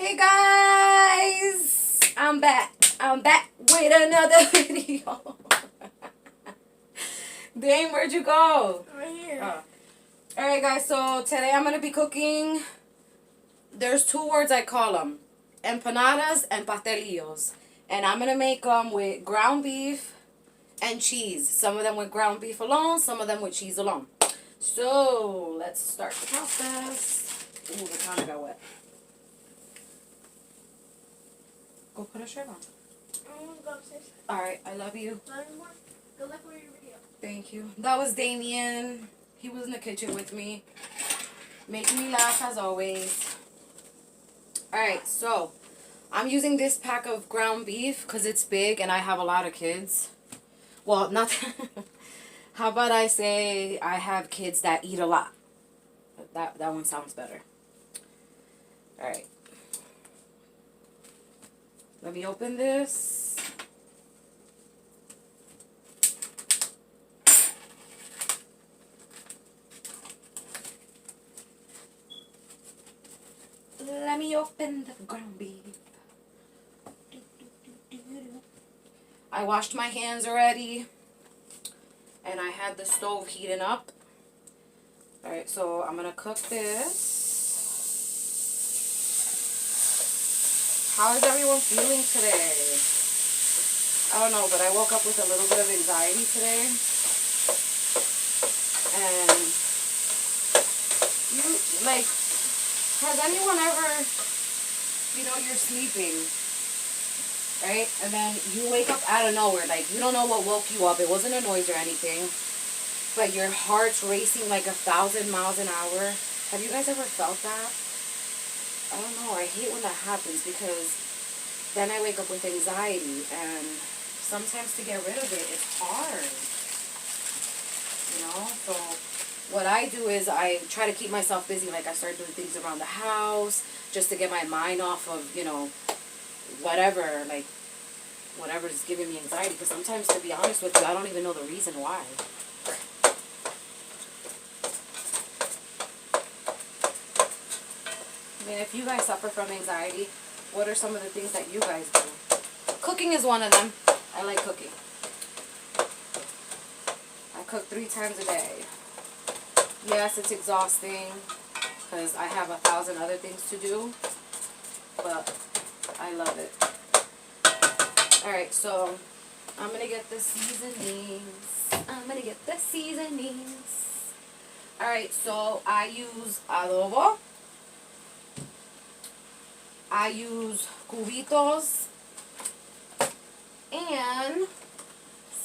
Hey guys, I'm back. I'm back with another video. Dang, where'd you go? Right here. Oh. Alright guys, so today I'm going to be cooking. There's two words I call them. Empanadas and pastelillos. And I'm going to make them with ground beef and cheese. Some of them with ground beef alone, some of them with cheese alone. So, let's start the process. Ooh, the counter got wet. Go put a shirt on. I'm gonna go upstairs. Alright, I love you. Love you more. Good luck with your video. Thank you. That was Damien. He was in the kitchen with me, making me laugh as always. Alright, so I'm using this pack of ground beef because it's big and I have a lot of kids. Well, not... How about I say I have kids that eat a lot? That one sounds better. Alright. Let me open this. Let me open the ground beef. I washed my hands already. And I had the stove heating up. Alright, so I'm going to cook this. How is everyone feeling today? I don't know, but I woke up with a little bit of anxiety today. And has anyone ever, you're sleeping, right? And then you wake up out of nowhere, like you don't know what woke you up. It wasn't a noise or anything, but your heart's racing like 1,000 miles an hour. Have you guys ever felt that? I don't know. I hate when that happens because then I wake up with anxiety, and sometimes to get rid of it, it's hard. So what I do is I try to keep myself busy. Like I start doing things around the house just to get my mind off of, whatever's giving me anxiety. Because sometimes, to be honest with you, I don't even know the reason why. I mean, if you guys suffer from anxiety, what are some of the things that you guys do? Cooking is one of them. I like cooking. I cook 3 times a day. Yes, it's exhausting because I have 1,000 other things to do, but I love it. Alright, so I'm going to get the seasonings. Alright, so I use adobo. I use cubitos and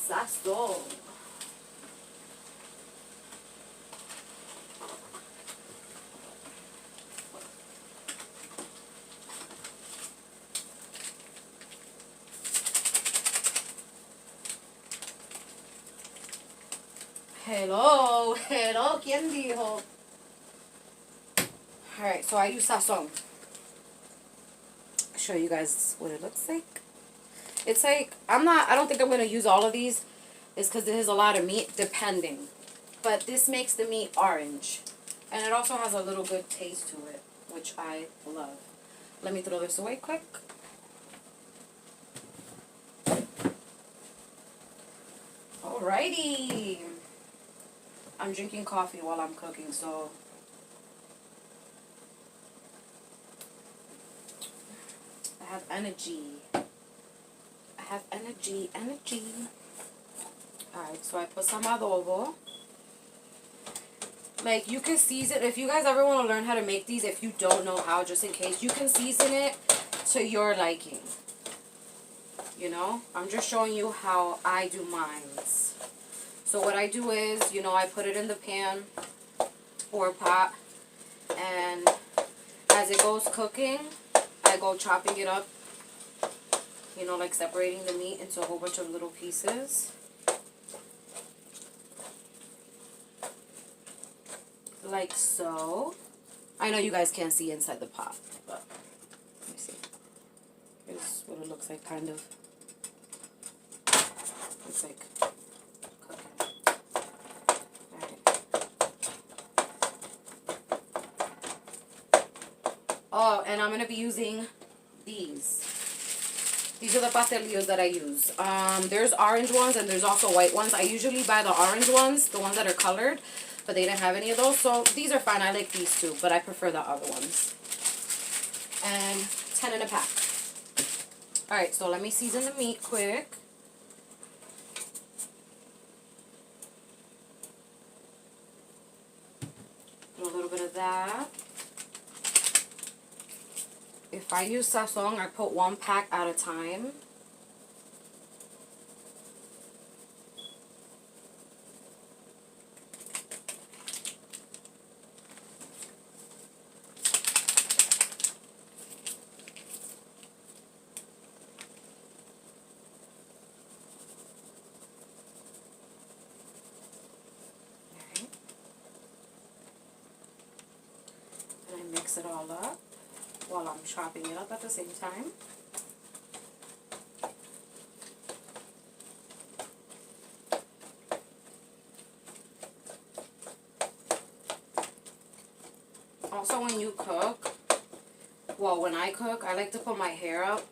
sazón. Hello, ¿quién dijo? Alright, so I use sazón. Show you guys what it looks like. It's like, I don't think I'm going to use all of these. It's because there's a lot of meat, depending. But this makes the meat orange. And it also has a little good taste to it, which I love. Let me throw this away quick. Alrighty. I'm drinking coffee while I'm cooking, so... I have energy. Alright, so I put some adobo. Like, you can season, if you guys ever want to learn how to make these, if you don't know how, just in case, you can season it to your liking. I'm just showing you how I do mine. So what I do is, I put it in the pan or pot, and as it goes cooking, I go chopping it up, like separating the meat into a whole bunch of little pieces. Like so. I know you guys can't see inside the pot, but let me see. Here's what it looks like, kind of. Looks like cooking. Alright. Oh, and I'm going to be using these. These are the pastelillos that I use. There's orange ones and there's also white ones. I usually buy the orange ones, the ones that are colored, but they didn't have any of those. So these are fine. I like these too, but I prefer the other ones. And 10 in a pack. Alright, so let me season the meat quick. Put a little bit of that. If I use sazon, I put 1 pack at a time. Alright. And I mix it all up while I'm chopping it up at the same time. Also, when you cook, well, when I cook, I like to put my hair up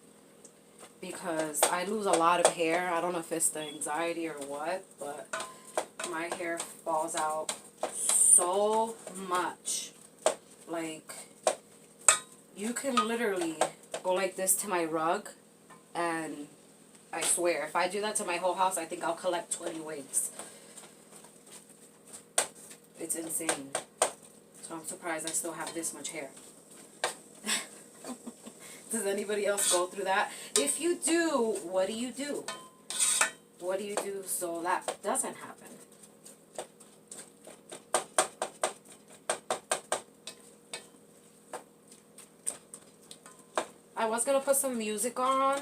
because I lose a lot of hair. I don't know if it's the anxiety or what, but my hair falls out so much. Like, you can literally go like this to my rug, and I swear, if I do that to my whole house, I think I'll collect 20 wigs. It's insane. So I'm surprised I still have this much hair. Does anybody else go through that? If you do, what do you do? What do you do so that doesn't happen? I was going to put some music on,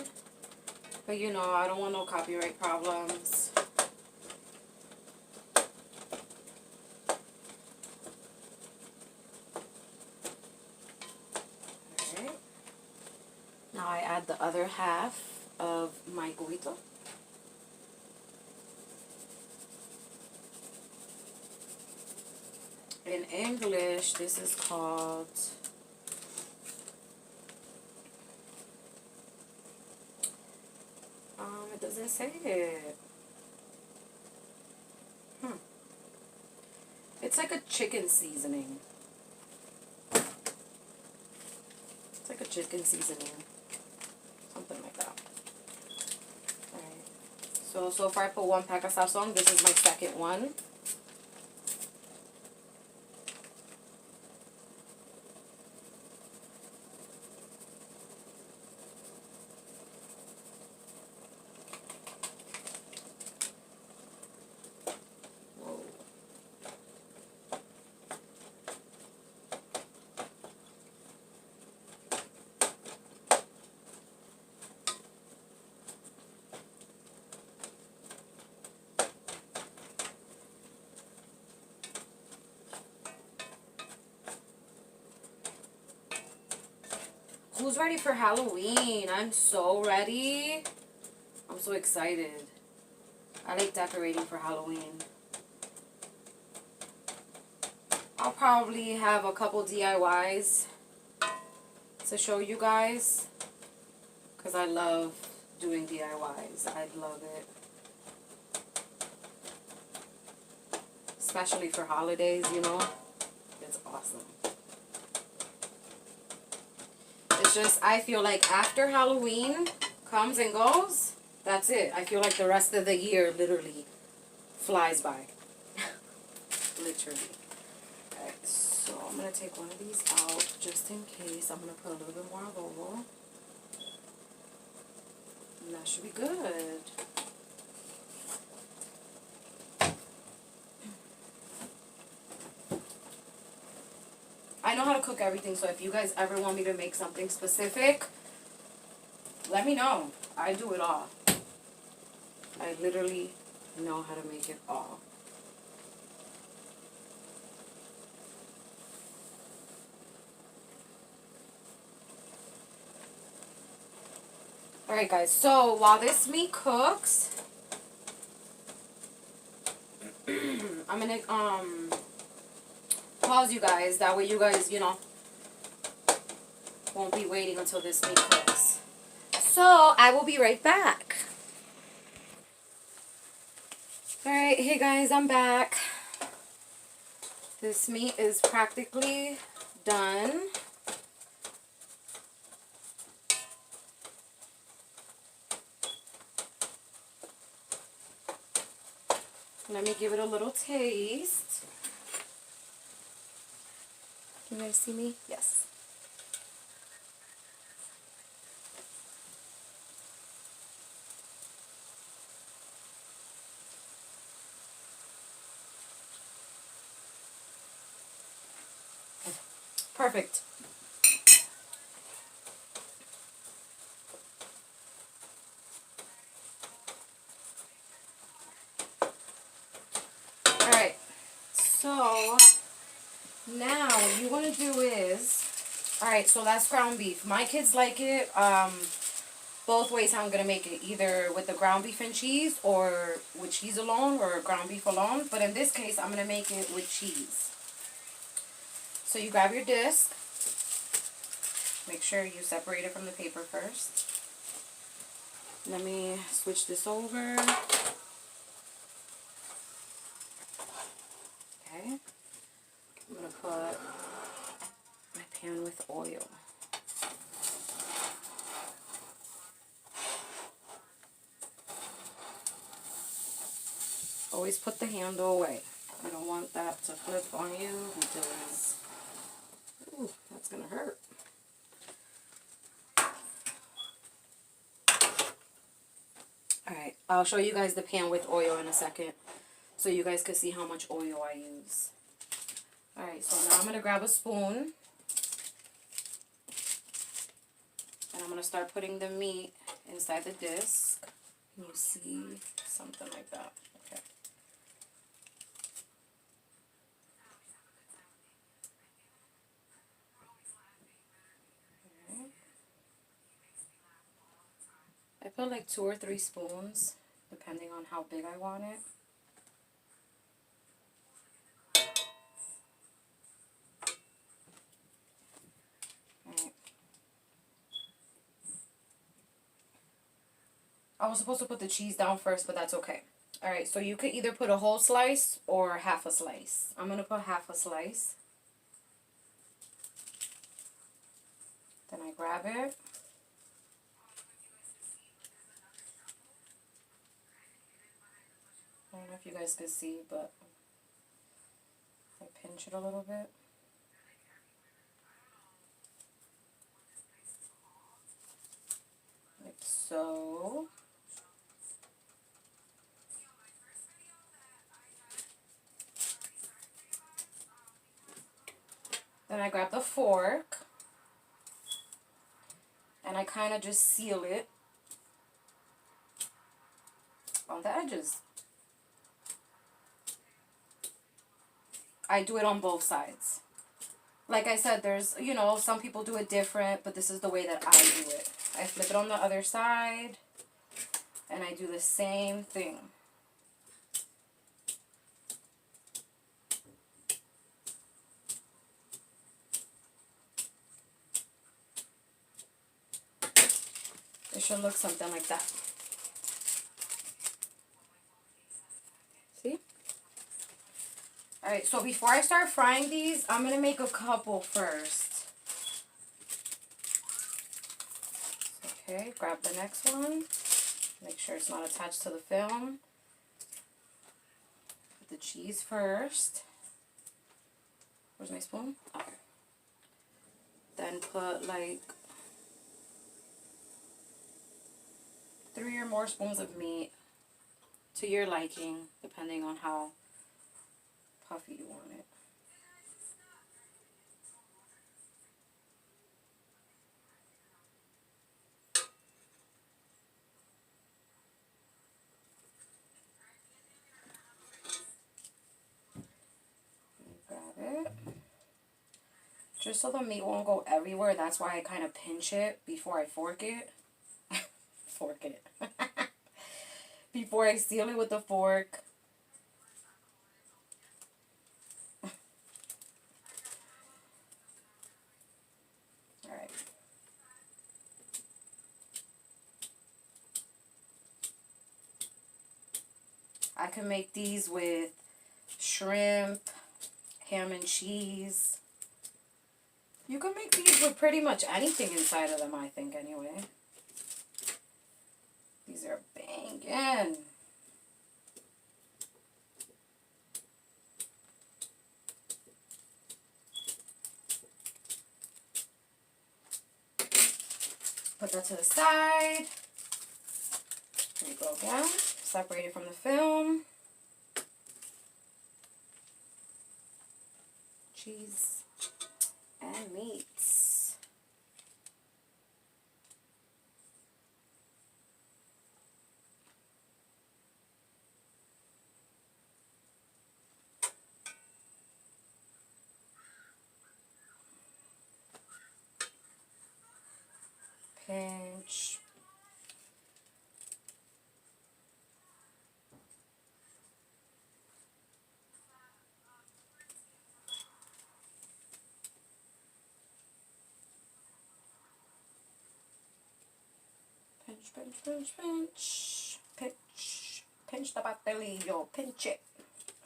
but you know, I don't want no copyright problems. Alright. Now I add the other half of my cubito. In English, this is called it doesn't say it. It's like a chicken seasoning. It's like a chicken seasoning. Something like that. Alright. So far I put 1 pack of sazon. This is my second one. Who's ready for Halloween? I'm so ready. I'm so excited. I like decorating for Halloween. I'll probably have a couple DIYs to show you guys, because I love doing DIYs. I love it. Especially for holidays, you know. It's awesome. It's just, I feel like after Halloween comes and goes, that's it. I feel like the rest of the year literally flies by. Literally. Alright, so I'm going to take one of these out just in case. I'm going to put a little bit more adobo. And that should be good. I know how to cook everything, so if you guys ever want me to make something specific, let me know. I do it all. I literally know how to make it all. Alright guys, so while this meat cooks, I'm gonna pause you guys, that way you guys, you know, won't be waiting until this meat cooks. So I will be right back. Alright, hey guys, I'm back. This meat is practically done. Let me give it a little taste. Can you guys see me? Yes. Perfect. Alright, so now what you want to do is, alright, so that's ground beef. My kids like it both ways how I'm going to make it, either with the ground beef and cheese or with cheese alone or ground beef alone. But in this case, I'm going to make it with cheese. So you grab your disc. Make sure you separate it from the paper first. Let me switch this over. Okay. I'm going to put my pan with oil. Always put the handle away. You don't want that to flip on you because, ooh, that's going to hurt. Alright, I'll show you guys the pan with oil in a second so you guys can see how much oil I use. Alright, so now I'm going to grab a spoon and I'm going to start putting the meat inside the disc. Can you see something like that? Okay. I put like 2 or 3 spoons, depending on how big I want it. Alright. I was supposed to put the cheese down first, but that's okay. Alright, so you could either put a whole slice or half a slice. I'm going to put half a slice. Then I grab it. I don't know if you guys can see, but I pinch it a little bit. Like so. Then I grab the fork. And I kind of just seal it on the edges. I do it on both sides. Like I said, there's, you know, some people do it different, but this is the way that I do it. I flip it on the other side, and I do the same thing. It should look something like that. See? Alright, so before I start frying these, I'm going to make a couple first. Okay, grab the next one. Make sure it's not attached to the film. Put the cheese first. Where's my spoon? Okay. Then put like 3 or more spoons of meat to your liking, depending on how puffy you want it. Grab it. Just so the meat won't go everywhere, that's why I kind of pinch it before I fork it. Fork it. Before I seal it with the fork. Alright. I can make these with shrimp, ham and cheese. You can make these with pretty much anything inside of them, I think, anyway. These are banging. Put that to the side. Here you go again. Separate it from the film. Cheese and meats. Pinch. Pinch, pinch, pinch, pinch. Pinch. Pinch the pastelillo. Pinch it.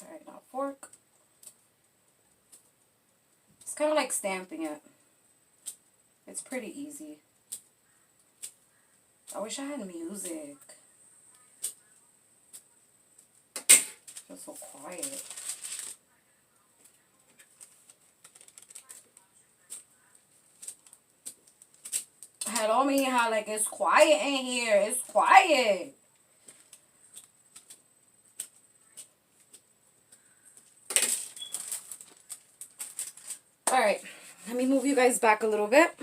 Alright, now fork. It's kind of like stamping it. It's pretty easy. I wish I had music. It's so quiet. Hello, me, how like it's quiet in here. It's quiet. Alright, let me move you guys back a little bit.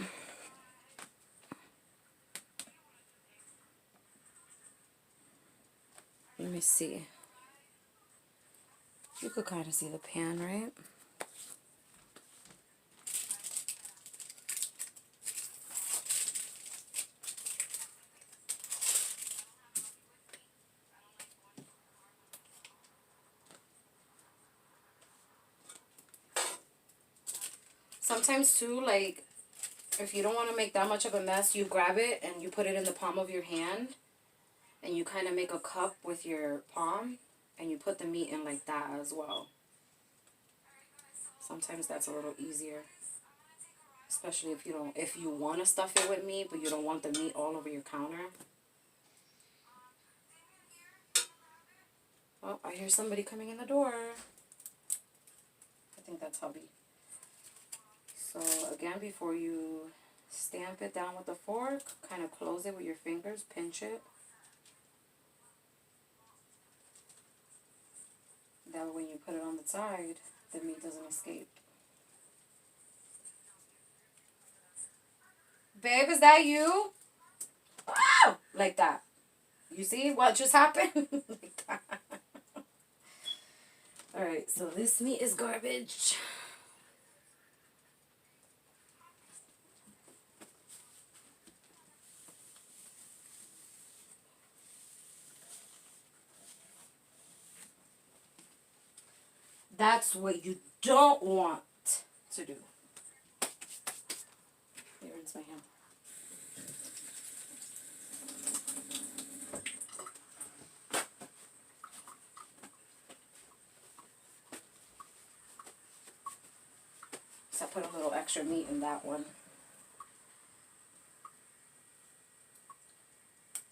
Let me see. You could kind of see the pan, right? Sometimes too, like, if you don't want to make that much of a mess, you grab it and you put it in the palm of your hand. And you kind of make a cup with your palm. And you put the meat in like that as well. Sometimes that's a little easier. Especially if you want to stuff it with meat, but you don't want the meat all over your counter. Oh, I hear somebody coming in the door. I think that's hubby. So again, before you stamp it down with the fork, kind of close it with your fingers, pinch it. That way when you put it on the side, the meat doesn't escape. Babe, is that you? Oh! Like that. You see what just happened? Like that. Alright, so this meat is garbage. That's what you don't want to do. Here, rinse my hand. So I put a little extra meat in that one.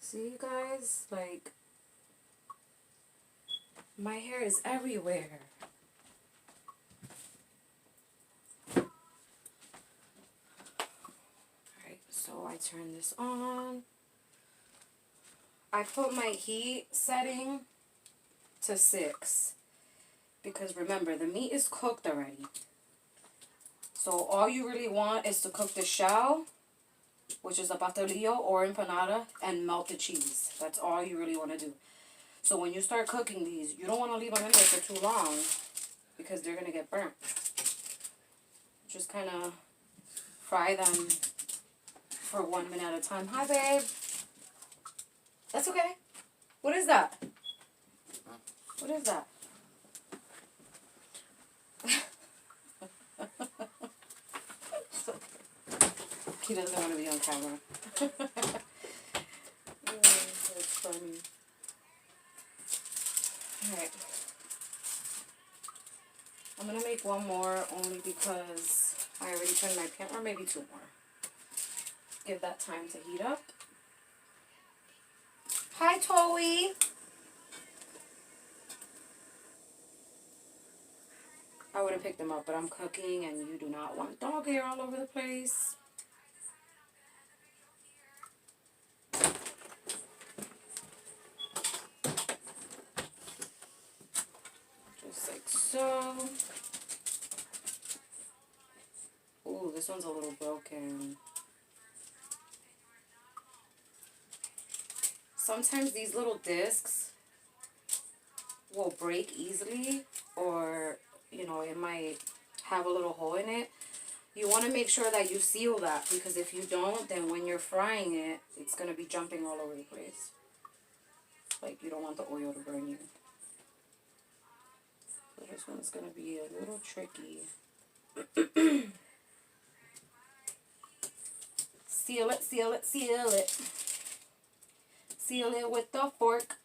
See, you guys? Like, my hair is everywhere. So I turn this on. I put my heat setting to 6. Because remember, the meat is cooked already. So all you really want is to cook the shell, which is a pastelillo or empanada, and melt the cheese. That's all you really want to do. So when you start cooking these, you don't want to leave them in there for too long because they're going to get burnt. Just kind of fry them for 1 minute at a time. Hi, babe. That's okay. What is that? What is that? He doesn't want to be on camera. Oh, that's funny. gonna make one more only because I already turned my pan, or maybe two more. Give that time to heat up. Hi, Toey. I would have picked them up, but I'm cooking and you do not want dog hair all over the place. Just like so. Ooh, this one's a little broken. Sometimes these little discs will break easily, or, you know, it might have a little hole in it. You want to make sure that you seal that, because if you don't, then when you're frying it, it's going to be jumping all over the place. Like, you don't want the oil to burn you. So this one's going to be a little tricky. Seal it, seal it, seal it. Seal it with the fork.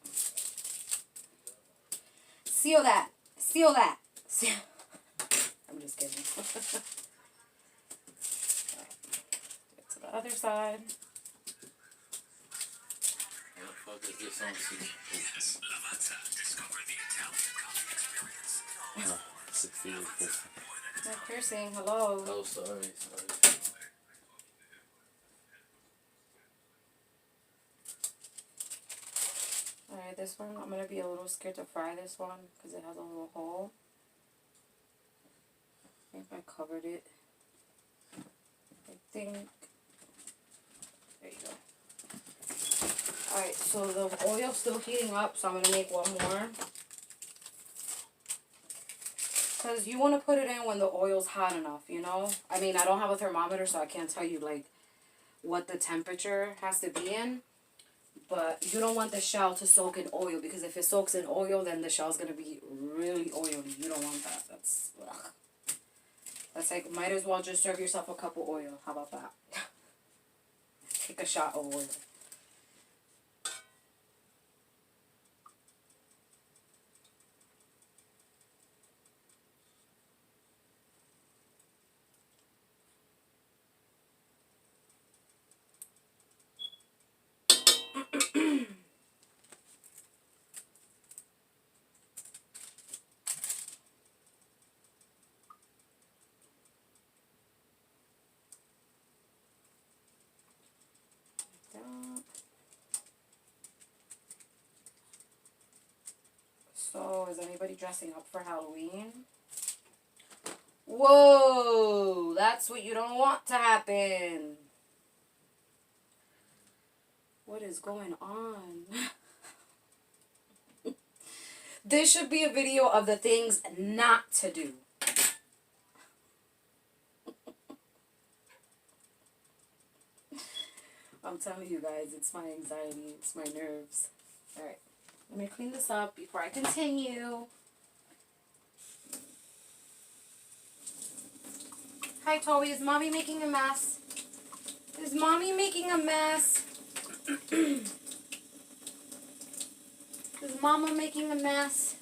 Seal that. Seal that. Seal. I'm just kidding. Right. Get to the other side. What the fuck is this on season? No, 60 years piercing. No piercing. Hello. Oh, sorry. Alright, this one, I'm going to be a little scared to fry this one because it has a little hole. I think I covered it. I think. There you go. Alright, so the oil's still heating up, so I'm going to make one more. Because you want to put it in when the oil's hot enough, you know? I mean, I don't have a thermometer, so I can't tell you, like, what the temperature has to be in. But you don't want the shell to soak in oil, because if it soaks in oil, then the shell's going to be really oily. You don't want that. That's, ugh. That's like, might as well just serve yourself a cup of oil. How about that? Take a shot of oil. So, is anybody dressing up for Halloween? Whoa! That's what you don't want to happen. What is going on? This should be a video of the things not to do. I'm telling you guys, it's my anxiety, it's my nerves. Alright, let me clean this up before I continue. Hi, Toby. Is Mommy making a mess? Is Mommy making a mess? Is Mama making a mess?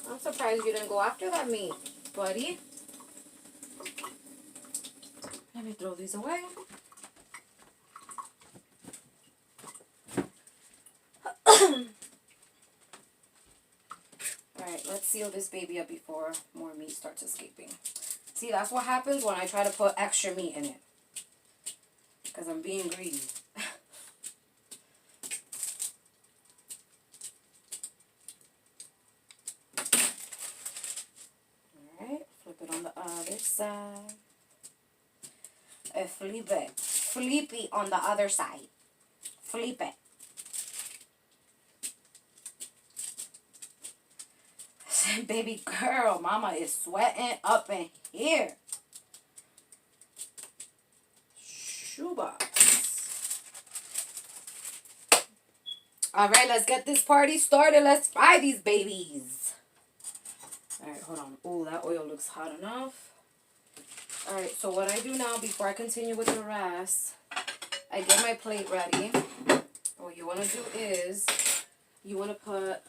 I'm surprised you didn't go after that meat, buddy. Let me throw these away. Alright, let's seal this baby up before more meat starts escaping. See, that's what happens when I try to put extra meat in it. Because I'm being greedy. Alright, flip it on the other side. Flip it. Flip it on the other side. Flip it. Baby girl, Mama is sweating up in here. Shoebox. Alright, let's get this party started. Let's fry these babies. Alright, hold on. Oh, that oil looks hot enough. Alright, so what I do now before I continue with the rest, I get my plate ready. What you want to do is you want to put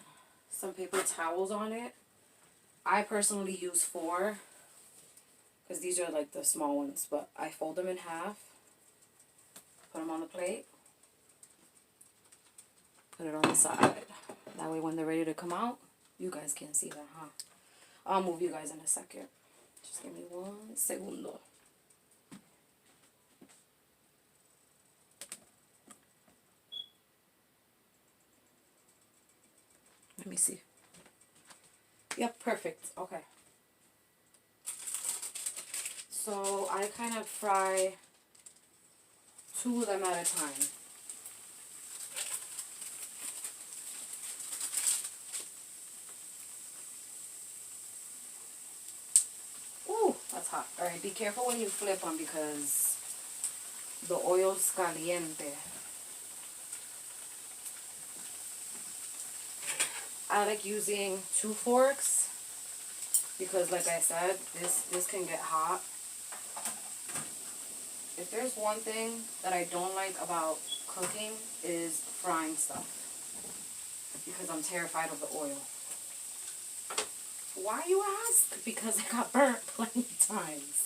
some paper towels on it. I personally use 4 because these are like the small ones, but I fold them in half, put them on the plate, put it on the side. That way when they're ready to come out, you guys can't see that, huh? I'll move you guys in a second. Just give me 1 segundo. Let me see. Yep, perfect. Okay. So I kind of fry 2 of them at a time. Ooh, that's hot. Alright, be careful when you flip them because the oil's caliente. I like using 2 forks because like I said, this can get hot. If there's one thing that I don't like about cooking is frying stuff because I'm terrified of the oil. Why you ask? Because I got burnt plenty of times.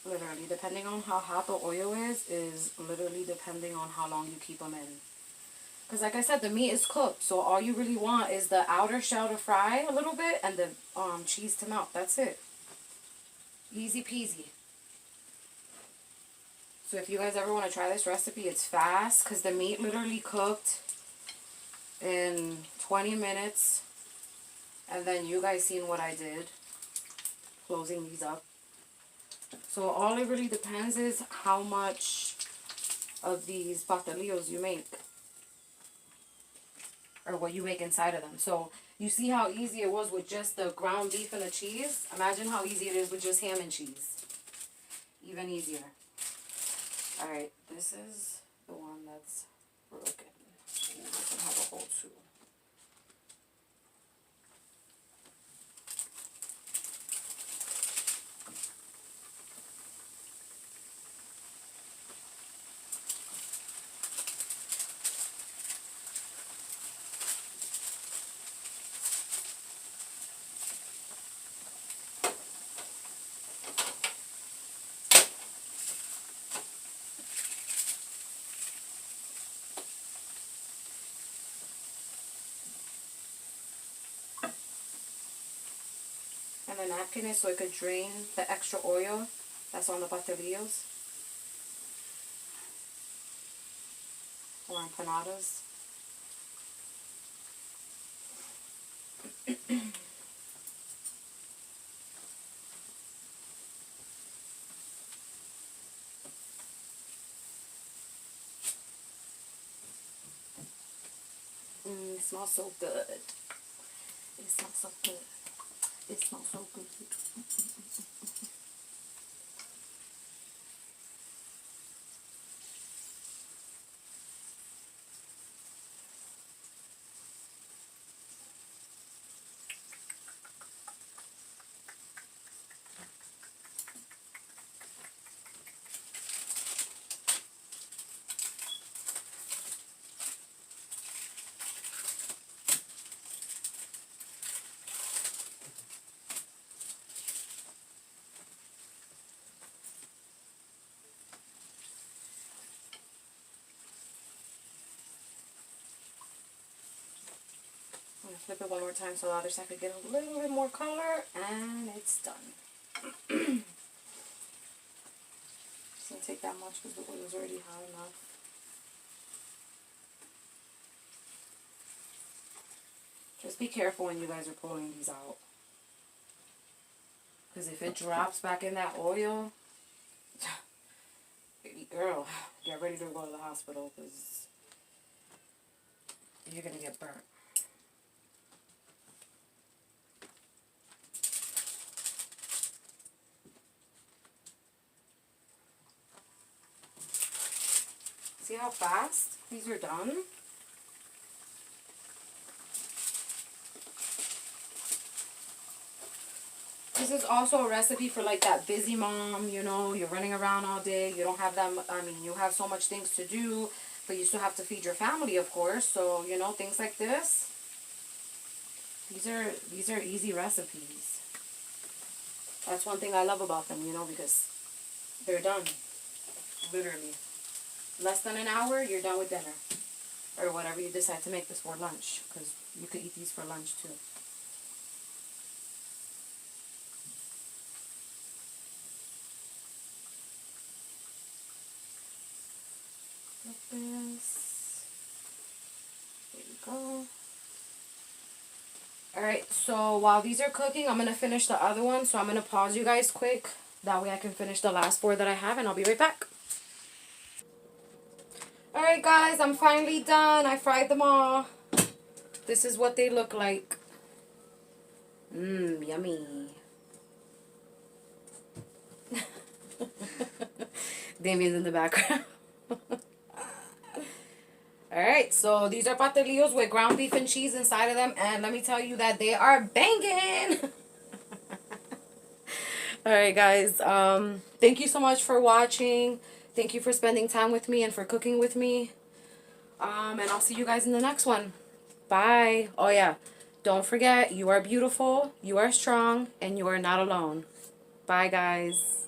Literally, depending on how hot the oil is literally depending on how long you keep them in. Because like I said, the meat is cooked, so all you really want is the outer shell to fry a little bit and the cheese to melt. That's it. Easy peasy. So if you guys ever want to try this recipe, it's fast because the meat literally cooked in 20 minutes. And then you guys seen what I did, closing these up. So all it really depends is how much of these pastelillos you make. Or what you make inside of them. So you see how easy it was with just the ground beef and the cheese? Imagine how easy it is with just ham and cheese. Even easier. Alright, this is the one that's broken. Ooh, this one has a hole too. And the napkin is so it could drain the extra oil that's on the pastelillos or empanadas. It smells so good. It smells so good. It smells so good. I'm going to flip it one more time so the other side could get a little bit more color, and it's done. It's going to take that much because the oil is already hot enough. Just be careful when you guys are pulling these out. Because if it drops back in that oil, baby girl, get ready to go to the hospital because you're gonna get burnt. See how fast these are done? This is also a recipe for like that busy mom, you know, you're running around all day, you don't have that, I mean, you have so much things to do, but you still have to feed your family, of course, so, you know, things like this. These are easy recipes. That's one thing I love about them, you know, because they're done. Literally. Less than an hour, you're done with dinner. Or whatever you decide to make this for lunch, because you could eat these for lunch too. Like this. There you go. Alright, so while these are cooking, I'm going to finish the other one. So I'm going to pause you guys quick. That way I can finish the last 4 that I have, and I'll be right back. Alright guys, I'm finally done. I fried them all. This is what they look like. Mmm, yummy. Damien's in the background. Alright, so these are pastelillos with ground beef and cheese inside of them. And let me tell you that they are banging. Alright guys, thank you so much for watching. Thank you for spending time with me and for cooking with me. And I'll see you guys in the next one. Bye. Oh yeah, don't forget, you are beautiful, you are strong, and you are not alone. Bye guys.